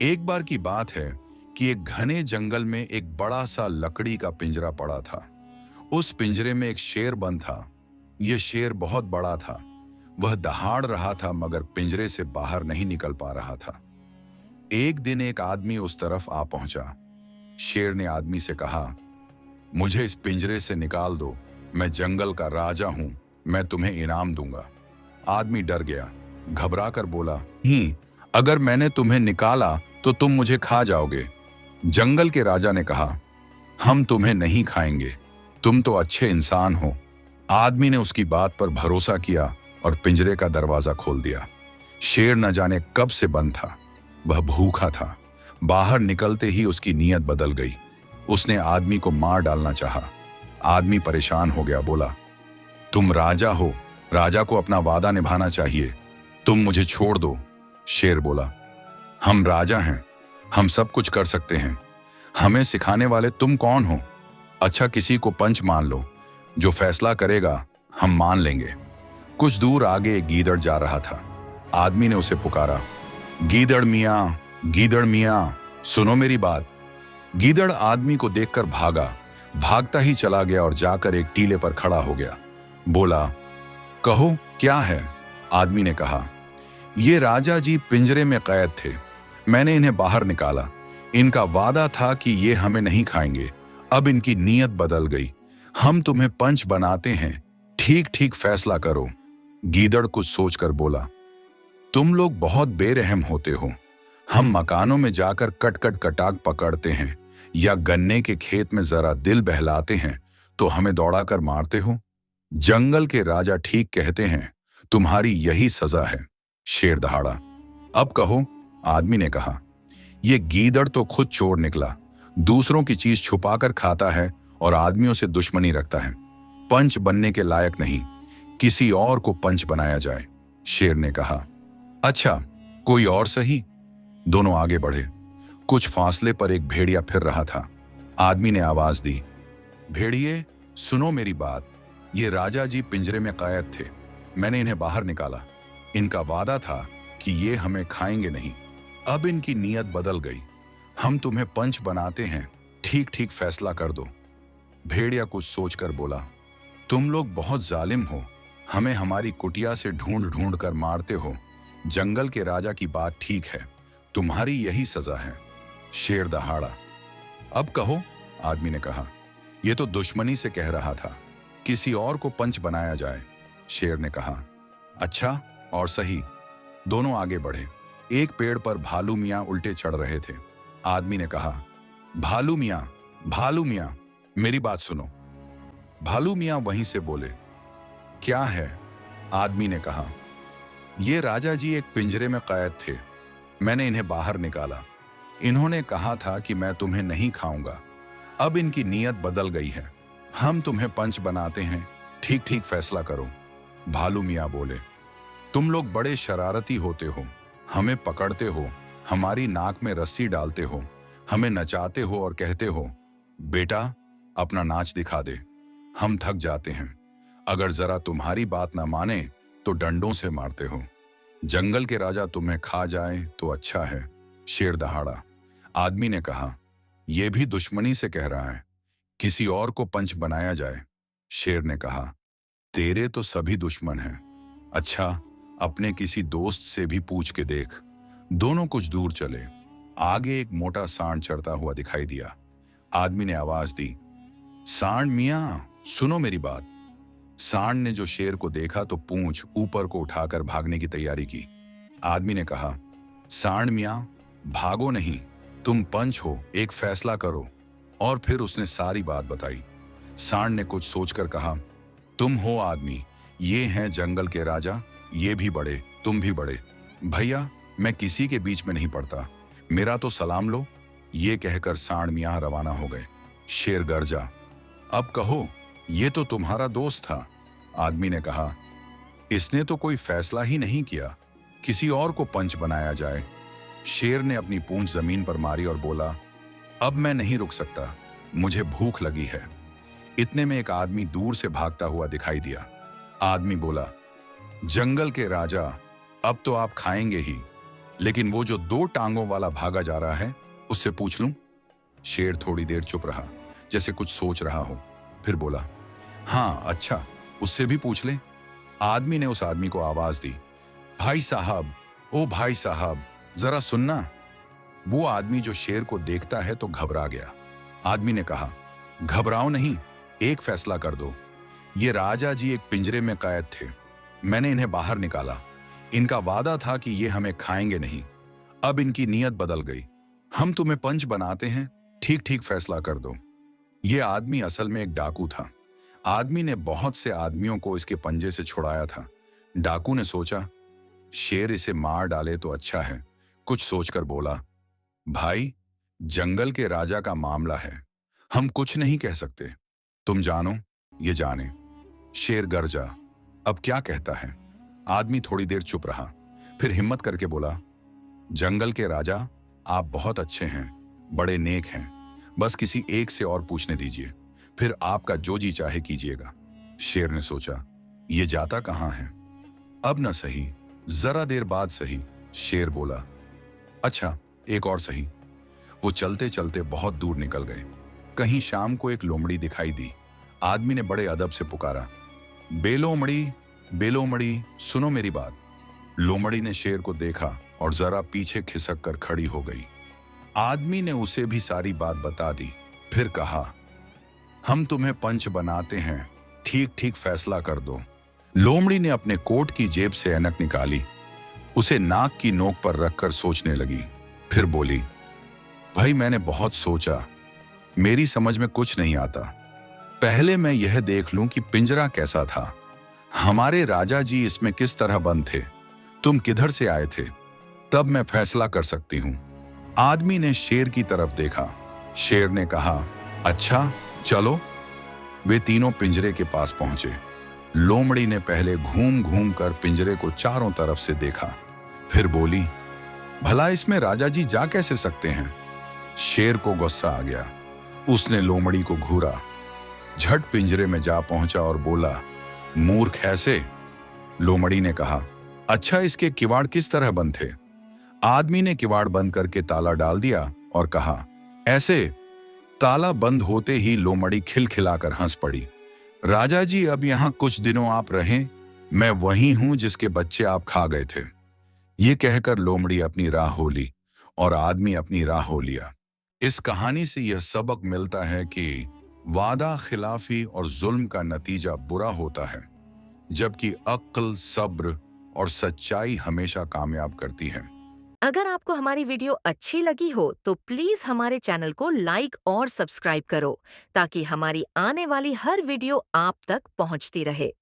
एक बार की बात है कि एक घने जंगल में एक बड़ा सा लकड़ी का पिंजरा पड़ा था। उस पिंजरे में एक शेर बंद था। यह शेर बहुत बड़ा था। वह दहाड़ रहा था मगर पिंजरे से बाहर नहीं निकल पा रहा था। एक दिन एक आदमी उस तरफ आ पहुंचा। शेर ने आदमी से कहा, मुझे इस पिंजरे से निकाल दो। मैं जंगल का राजा हूं। मैं तुम्हें इनाम दूंगा। आदमी डर गया, घबरा कर बोला, ही अगर मैंने तुम्हें निकाला तो तुम मुझे खा जाओगे। जंगल के राजा ने कहा, हम तुम्हें नहीं खाएंगे। तुम तो अच्छे इंसान हो। आदमी ने उसकी बात पर भरोसा किया और पिंजरे का दरवाजा खोल दिया। शेर न जाने कब से बंद था। वह भूखा था। बाहर निकलते ही उसकी नीयत बदल गई। उसने आदमी को मार डालना चाहा। आदमी परेशान हो गया, बोला, तुम राजा हो। राजा को अपना वादा निभाना चाहिए। तुम मुझे छोड़ दो। शेर बोला, हम राजा हैं। हम सब कुछ कर सकते हैं। हमें सिखाने वाले तुम कौन हो? अच्छा, किसी को पंच मान लो। जो फैसला करेगा हम मान लेंगे। कुछ दूर आगे एक गीदड़ जा रहा था। आदमी ने उसे पुकारा, गीदड़ मियाँ, गीदड़ मियाँ, सुनो मेरी बात। गीदड़ आदमी को देखकर भागा। भागता ही चला गया और जाकर एक टीले पर खड़ा हो गया। बोला, कहो क्या है? आदमी ने कहा, ये राजा जी पिंजरे में कैद थे। मैंने इन्हें बाहर निकाला। इनका वादा था कि ये हमें नहीं खाएंगे। अब इनकी नीयत बदल गई। हम तुम्हें पंच बनाते हैं। ठीक ठीक फैसला करो। गीदड़ कुछ सोचकर बोला, तुम लोग बहुत बेरहम होते हो। हम मकानों में जाकर कट कट कटाक पकड़ते हैं या गन्ने के खेत में जरा दिल बहलाते हैं तो हमें दौड़ाकर मारते हो। जंगल के राजा ठीक कहते हैं। तुम्हारी यही सजा है। शेर दहाड़ा। अब कहो, आदमी ने कहा। यह गीदड़ तो खुद चोर निकला। दूसरों की चीज छुपाकर खाता है और आदमियों से दुश्मनी रखता है। पंच बनने के लायक नहीं। किसी और को पंच बनाया जाए। शेर ने कहा, अच्छा, कोई और सही। दोनों आगे बढ़े। कुछ फासले पर एक भेड़िया फिर रहा था। आदमी ने आवाज दी, भेड़िए, सुनो मेरी बात। ये राजा जी पिंजरे में कैद थे। मैंने इन्हें बाहर निकाला। इनका वादा था कि ये हमें खाएंगे नहीं। अब इनकी नीयत बदल गई। हम तुम्हें पंच बनाते हैं। ठीक ठीक फैसला कर दो। भेड़िया कुछ सोचकर बोला, तुम लोग बहुत जालिम हो। हमें हमारी कुटिया से ढूंढ ढूंढ कर मारते हो। जंगल के राजा की बात ठीक है। तुम्हारी यही सजा है। शेर दहाड़ा। अब कहो, आदमी ने कहा। यह तो दुश्मनी से कह रहा था। किसी और को पंच बनाया जाए। शेर ने कहा, अच्छा और सही। दोनों आगे बढ़े। एक पेड़ पर भालू मियाँ उल्टे चढ़ रहे थे। आदमी ने कहा, भालू मियाँ, भालू मियाँ, मेरी बात सुनो। भालू मियाँ वहीं से बोले, क्या है? आदमी ने कहा, ये राजा जी एक पिंजरे में कैद थे। मैंने इन्हें बाहर निकाला। इन्होंने कहा था कि मैं तुम्हें नहीं खाऊंगा। अब इनकी नीयत बदल गई है। हम तुम्हें पंच बनाते हैं। ठीक ठीक फैसला करो। भालू मियाँ बोले, तुम लोग बड़े शरारती होते हो। हमें पकड़ते हो, हमारी नाक में रस्सी डालते हो, हमें नचाते हो और कहते हो, बेटा अपना नाच दिखा दे। हम थक जाते हैं। अगर जरा तुम्हारी बात ना माने तो डंडों से मारते हो। जंगल के राजा तुम्हें खा जाए तो अच्छा है। शेर दहाड़ा। आदमी ने कहा, यह भी दुश्मनी से कह रहा है। किसी और को पंच बनाया जाए। शेर ने कहा, तेरे तो सभी दुश्मन हैं। अच्छा, अपने किसी दोस्त से भी पूछ के देख। दोनों कुछ दूर चले। आगे एक मोटा सांड चढ़ता हुआ दिखाई दिया। आदमी ने आवाज दी, सांड मियाँ, सुनो मेरी बात। सांड ने जो शेर को देखा तो पूंछ ऊपर को उठाकर भागने की तैयारी की। आदमी ने कहा, सांड मियाँ, भागो नहीं। तुम पंच हो, एक फैसला करो। और फिर उसने सारी बात बताई। सांड ने कुछ सोचकर कहा, तुम हो आदमी, ये हैं जंगल के राजा। ये भी बड़े, तुम भी बड़े। भैया, मैं किसी के बीच में नहीं पड़ता। मेरा तो सलाम लो। ये कहकर सांड मियाँ रवाना हो गए। शेर गरजा, अब कहो, ये तो तुम्हारा दोस्त था। आदमी ने कहा, इसने तो कोई फैसला ही नहीं किया। किसी और को पंच बनाया जाए। शेर ने अपनी पूंछ जमीन पर मारी और बोला, अब मैं नहीं रुक सकता। मुझे भूख लगी है। इतने में एक आदमी दूर से भागता हुआ दिखाई दिया। आदमी बोला, जंगल के राजा, अब तो आप खाएंगे ही। लेकिन वो जो 2 टांगों वाला भागा जा रहा है, उससे पूछ लूं? शेर थोड़ी देर चुप रहा, जैसे कुछ सोच रहा हो। फिर बोला, हाँ अच्छा, उससे भी पूछ ले। आदमी ने उस आदमी को आवाज दी, भाई साहब, ओ भाई साहब, जरा सुनना। वो आदमी जो शेर को देखता है तो घबरा गया। आदमी ने कहा, घबराओ नहीं, एक फैसला कर दो। ये राजा जी एक पिंजरे में कैद थे, मैंने इन्हें बाहर निकाला। इनका वादा था कि ये हमें खाएंगे नहीं। अब इनकी नीयत बदल गई। हम तुम्हें पंच बनाते हैं, ठीक ठीक फैसला कर दो। ये आदमी असल में एक डाकू था। आदमी ने बहुत से आदमियों को इसके पंजे से छुड़ाया था। डाकू ने सोचा, शेर इसे मार डाले तो अच्छा है। कुछ सोचकर बोला, भाई, जंगल के राजा का मामला है, हम कुछ नहीं कह सकते। तुम जानो, ये जाने। शेर गरजा, अब क्या कहता है? आदमी थोड़ी देर चुप रहा, फिर हिम्मत करके बोला, जंगल के राजा, आप बहुत अच्छे हैं, बड़े नेक हैं। बस किसी एक से और पूछने दीजिए, फिर आपका जो जी चाहे कीजिएगा। शेर ने सोचा, ये जाता कहाँ है? अब न सही, जरा देर बाद सही। शेर बोला, अच्छा, एक और सही। वो चलते चलते बहुत दूर निकल गए। कहीं शाम को एक लोमड़ी दिखाई दी। आदमी ने बड़े अदब से पुकारा, बेलोमड़ी, बेलोमड़ी, सुनो मेरी बात। लोमड़ी ने शेर को देखा और जरा पीछे खिसक कर खड़ी हो गई। आदमी ने उसे भी सारी बात बता दी। फिर कहा, हम तुम्हें पंच बनाते हैं, ठीक ठीक फैसला कर दो। लोमड़ी ने अपने कोट की जेब से ऐनक निकाली, उसे नाक की नोक पर रखकर सोचने लगी। फिर बोली, भाई, मैंने बहुत सोचा, मेरी समझ में कुछ नहीं आता। पहले मैं यह देख लूं कि पिंजरा कैसा था, हमारे राजा जी इसमें किस तरह बंद थे, तुम किधर से आए थे, तब मैं फैसला कर सकती हूं। आदमी ने शेर की तरफ देखा। शेर ने कहा, अच्छा चलो। वे तीनों पिंजरे के पास पहुंचे। लोमड़ी ने पहले घूम घूम कर पिंजरे को चारों तरफ से देखा, फिर बोली, भला इसमें राजा जी जा कैसे सकते हैं? शेर को गुस्सा आ गया। उसने लोमड़ी को घूरा, झट पिंजरे में जा पहुंचा और बोला, मूर्ख ऐसे। लोमड़ी ने कहा, अच्छा, इसके किवाड़ किस तरह बंद थे? आदमी ने किवाड़ बंद करके ताला डाल दिया और कहा, ऐसे। ताला बंद होते ही लोमड़ी खिलखिलाकर हंस पड़ी। राजा जी, अब यहां कुछ दिनों आप रहें, मैं वही हूं जिसके बच्चे आप खा गए थे। ये कहकर लोमड़ी अपनी राह हो ली और आदमी अपनी राह हो लिया। इस कहानी से यह सबक मिलता है कि वादा खिलाफी और जुल्म का नतीजा बुरा होता है, जबकि अक्ल, सब्र और सच्चाई हमेशा कामयाब करती है। अगर आपको हमारी वीडियो अच्छी लगी हो तो प्लीज हमारे चैनल को लाइक और सब्सक्राइब करो ताकि हमारी आने वाली हर वीडियो आप तक पहुंचती रहे।